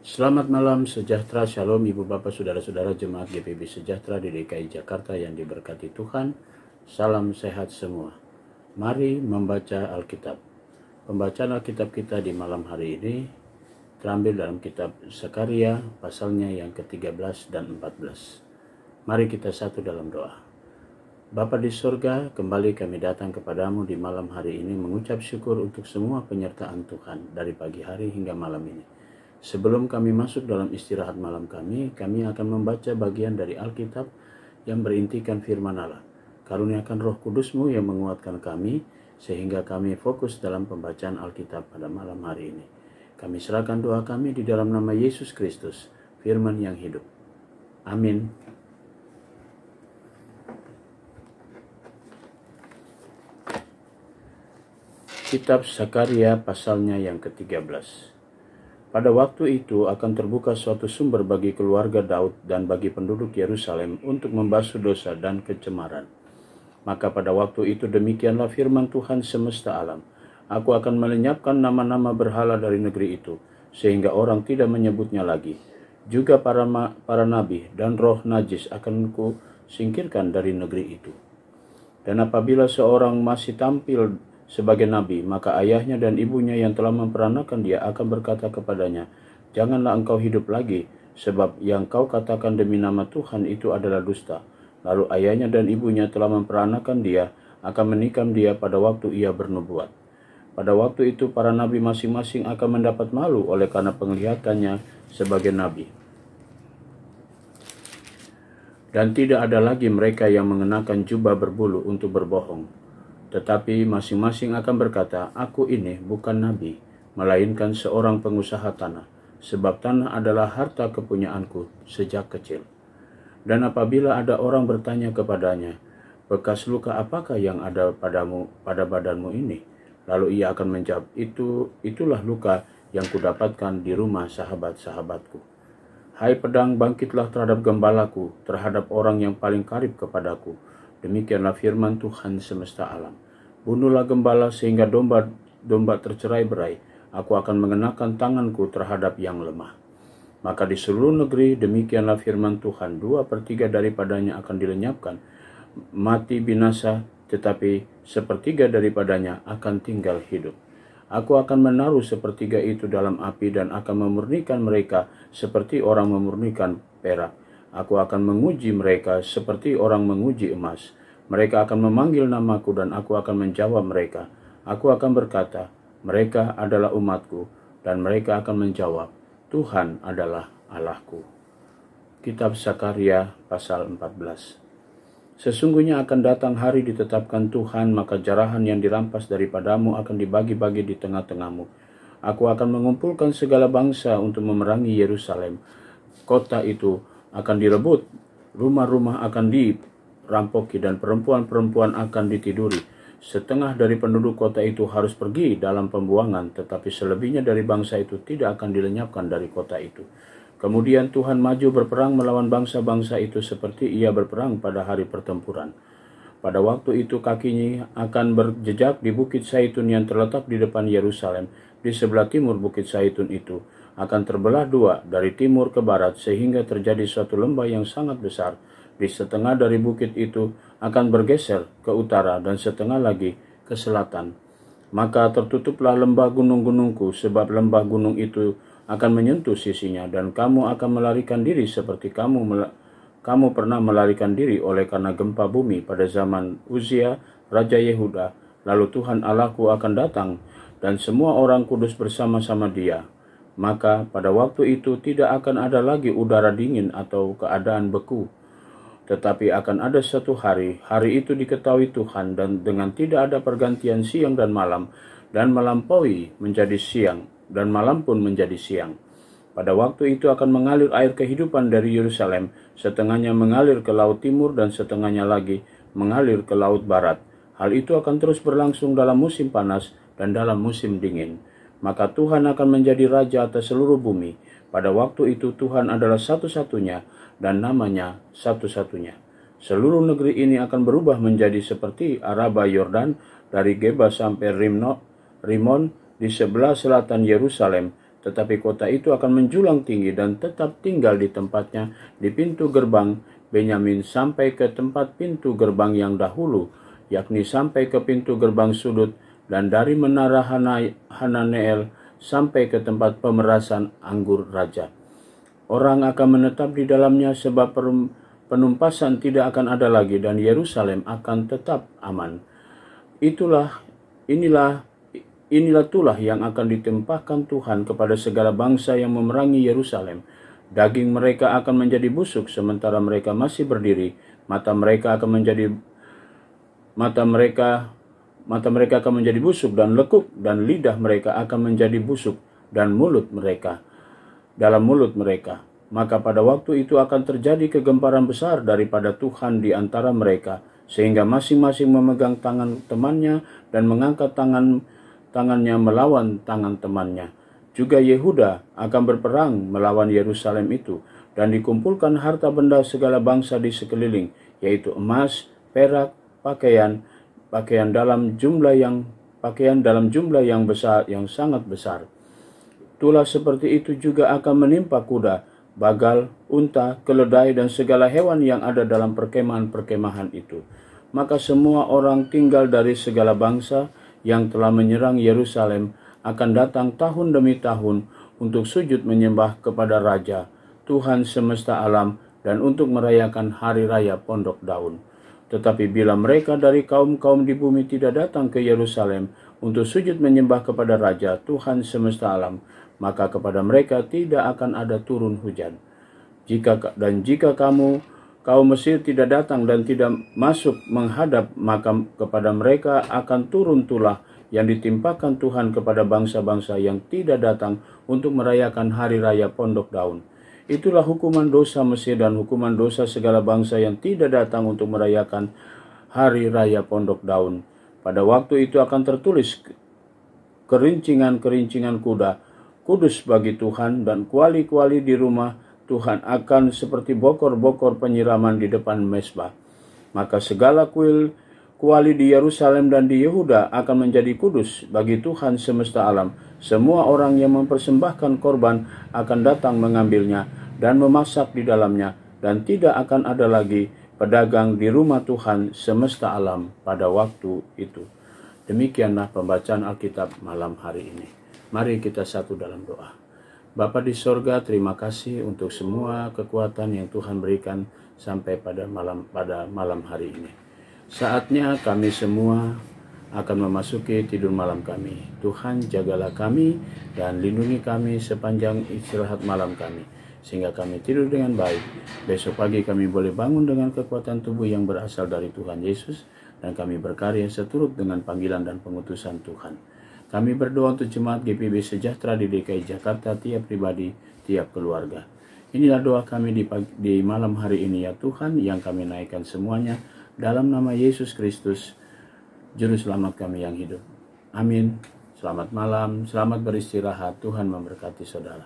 Selamat malam, sejahtera, shalom Ibu Bapak Saudara-saudara Jemaat GPB Sejahtera di DKI Jakarta yang diberkati Tuhan. Salam sehat semua. Mari membaca Alkitab. Pembacaan Alkitab kita di malam hari ini terambil dalam kitab Zakaria pasalnya yang ke-13 dan 14. Mari kita satu dalam doa. Bapa di surga, kembali kami datang kepadamu di malam hari ini mengucap syukur untuk semua penyertaan Tuhan dari pagi hari hingga malam ini. Sebelum kami masuk dalam istirahat malam kami akan membaca bagian dari Alkitab yang berintikan firman Allah. Karuniakan Roh Kudus-Mu yang menguatkan kami, sehingga kami fokus dalam pembacaan Alkitab pada malam hari ini. Kami serahkan doa kami di dalam nama Yesus Kristus, firman yang hidup. Amin. Kitab Zakaria pasalnya yang ke-13. Pada waktu itu akan terbuka suatu sumber bagi keluarga Daud dan bagi penduduk Yerusalem untuk membasuh dosa dan kecemaran. Maka pada waktu itu demikianlah firman Tuhan semesta alam. Aku akan melenyapkan nama-nama berhala dari negeri itu, sehingga orang tidak menyebutnya lagi. Juga para nabi dan roh najis akan ku singkirkan dari negeri itu. Dan apabila seorang masih tampil sebagai nabi, maka ayahnya dan ibunya yang telah memperanakan dia akan berkata kepadanya, "Janganlah engkau hidup lagi, sebab yang kau katakan demi nama Tuhan itu adalah dusta." Lalu ayahnya dan ibunya telah memperanakan dia akan menikam dia pada waktu ia bernubuat. Pada waktu itu para nabi masing-masing akan mendapat malu oleh karena penglihatannya sebagai nabi. Dan tidak ada lagi mereka yang mengenakan jubah berbulu untuk berbohong. Tetapi masing-masing akan berkata, "Aku ini bukan nabi, melainkan seorang pengusaha tanah, sebab tanah adalah harta kepunyaanku sejak kecil." Dan apabila ada orang bertanya kepadanya, "Bekas luka apakah yang ada pada badanmu ini?" Lalu ia akan menjawab, "Itulah luka yang kudapatkan di rumah sahabat-sahabatku." Hai pedang, bangkitlah terhadap gembalaku, terhadap orang yang paling karib kepadaku. Demikianlah firman Tuhan semesta alam. Bunuhlah gembala sehingga domba tercerai-berai. Aku akan mengenakan tanganku terhadap yang lemah. Maka di seluruh negeri demikianlah firman Tuhan. 2/3 daripadanya akan dilenyapkan, mati binasa, tetapi 1/3 daripadanya akan tinggal hidup. Aku akan menaruh 1/3 itu dalam api dan akan memurnikan mereka seperti orang memurnikan perak. Aku akan menguji mereka seperti orang menguji emas. Mereka akan memanggil namaku dan aku akan menjawab mereka. Aku akan berkata, "Mereka adalah umatku," dan mereka akan menjawab, "Tuhan adalah Allahku." Kitab Zakaria pasal 14. Sesungguhnya akan datang hari ditetapkan Tuhan, maka jarahan yang dirampas daripadamu akan dibagi-bagi di tengah-tengahmu. Aku akan mengumpulkan segala bangsa untuk memerangi Yerusalem. Kota itu akan direbut, rumah-rumah akan dirampoki, dan perempuan-perempuan akan ditiduri. Setengah dari penduduk kota itu harus pergi dalam pembuangan, tetapi selebihnya dari bangsa itu tidak akan dilenyapkan dari kota itu. Kemudian Tuhan maju berperang melawan bangsa-bangsa itu seperti ia berperang pada hari pertempuran. Pada waktu itu kakinya akan berjejak di Bukit Zaitun yang terletak di depan Yerusalem. Di sebelah timur Bukit Zaitun itu akan terbelah dua dari timur ke barat, sehingga terjadi suatu lembah yang sangat besar. Di setengah dari bukit itu akan bergeser ke utara dan setengah lagi ke selatan. Maka tertutuplah lembah gunung-gunungku, sebab lembah gunung itu akan menyentuh sisinya, dan kamu akan melarikan diri seperti kamu pernah melarikan diri oleh karena gempa bumi pada zaman Uzia, Raja Yehuda. Lalu Tuhan Allahku akan datang, dan semua orang kudus bersama-sama dia. Maka pada waktu itu tidak akan ada lagi udara dingin atau keadaan beku. Tetapi akan ada satu hari itu diketahui Tuhan, dan dengan tidak ada pergantian siang dan malam, dan melampaui menjadi siang, dan malam pun menjadi siang. Pada waktu itu akan mengalir air kehidupan dari Yerusalem, setengahnya mengalir ke laut timur dan setengahnya lagi mengalir ke laut barat. Hal itu akan terus berlangsung dalam musim panas dan dalam musim dingin. Maka Tuhan akan menjadi raja atas seluruh bumi. Pada waktu itu Tuhan adalah satu-satunya dan namanya satu-satunya. Seluruh negeri ini akan berubah menjadi seperti Araba Yordan dari Geba sampai Rimon di sebelah selatan Yerusalem, tetapi kota itu akan menjulang tinggi dan tetap tinggal di tempatnya di pintu gerbang Benyamin sampai ke tempat pintu gerbang yang dahulu, yakni sampai ke pintu gerbang sudut, dan dari menara Hananeel sampai ke tempat pemerasan anggur raja. Orang akan menetap di dalamnya sebab penumpasan tidak akan ada lagi dan Yerusalem akan tetap aman. Inilah tulah yang akan ditimpakan Tuhan kepada segala bangsa yang memerangi Yerusalem. Daging mereka akan menjadi busuk sementara mereka masih berdiri. Mata mereka akan menjadi busuk dan lekuk, dan lidah mereka akan menjadi busuk dan dalam mulut mereka. Maka pada waktu itu akan terjadi kegemparan besar daripada Tuhan di antara mereka, sehingga masing-masing memegang tangan temannya dan mengangkat tangannya melawan tangan temannya. Juga Yehuda akan berperang melawan Yerusalem itu, dan dikumpulkan harta benda segala bangsa di sekeliling, yaitu emas, perak, pakaian dalam jumlah yang besar, yang sangat besar. Tulah seperti itu juga akan menimpa kuda, bagal, unta, keledai, dan segala hewan yang ada dalam perkemahan-perkemahan itu. Maka semua orang tinggal dari segala bangsa yang telah menyerang Yerusalem akan datang tahun demi tahun untuk sujud menyembah kepada Raja, Tuhan semesta alam, dan untuk merayakan hari raya Pondok Daun. Tetapi bila mereka dari kaum-kaum di bumi tidak datang ke Yerusalem untuk sujud menyembah kepada Raja, Tuhan semesta alam, maka kepada mereka tidak akan ada turun hujan. Jika kaum Mesir tidak datang dan tidak masuk menghadap, maka kepada mereka akan turun tulah yang ditimpakan Tuhan kepada bangsa-bangsa yang tidak datang untuk merayakan hari raya Pondok Daun. Itulah hukuman dosa Mesir dan hukuman dosa segala bangsa yang tidak datang untuk merayakan hari raya Pondok Daun. Pada waktu itu akan tertulis kerincingan kuda, kudus bagi Tuhan, dan kuali-kuali di rumah Tuhan akan seperti bokor-bokor penyiraman di depan mezbah. Maka segala kuali di Yerusalem dan di Yehuda akan menjadi kudus bagi Tuhan semesta alam. Semua orang yang mempersembahkan korban akan datang mengambilnya dan memasak di dalamnya, dan tidak akan ada lagi pedagang di rumah Tuhan semesta alam pada waktu itu. Demikianlah pembacaan Alkitab malam hari ini. Mari kita satu dalam doa. Bapa di sorga, terima kasih untuk semua kekuatan yang Tuhan berikan sampai pada malam hari ini. Saatnya kami semua akan memasuki tidur malam kami. Tuhan, jagalah kami dan lindungi kami sepanjang istirahat malam kami, sehingga kami tidur dengan baik. Besok pagi kami boleh bangun dengan kekuatan tubuh yang berasal dari Tuhan Yesus, dan kami berkarya seturut dengan panggilan dan pengutusan Tuhan. Kami berdoa untuk jemaat GPB Sejahtera di DKI Jakarta, tiap pribadi, tiap keluarga. Inilah doa kami di malam hari ini, ya Tuhan, yang kami naikkan semuanya dalam nama Yesus Kristus, Juru Selamat kami yang hidup. Amin. Selamat malam, selamat beristirahat. Tuhan memberkati saudara.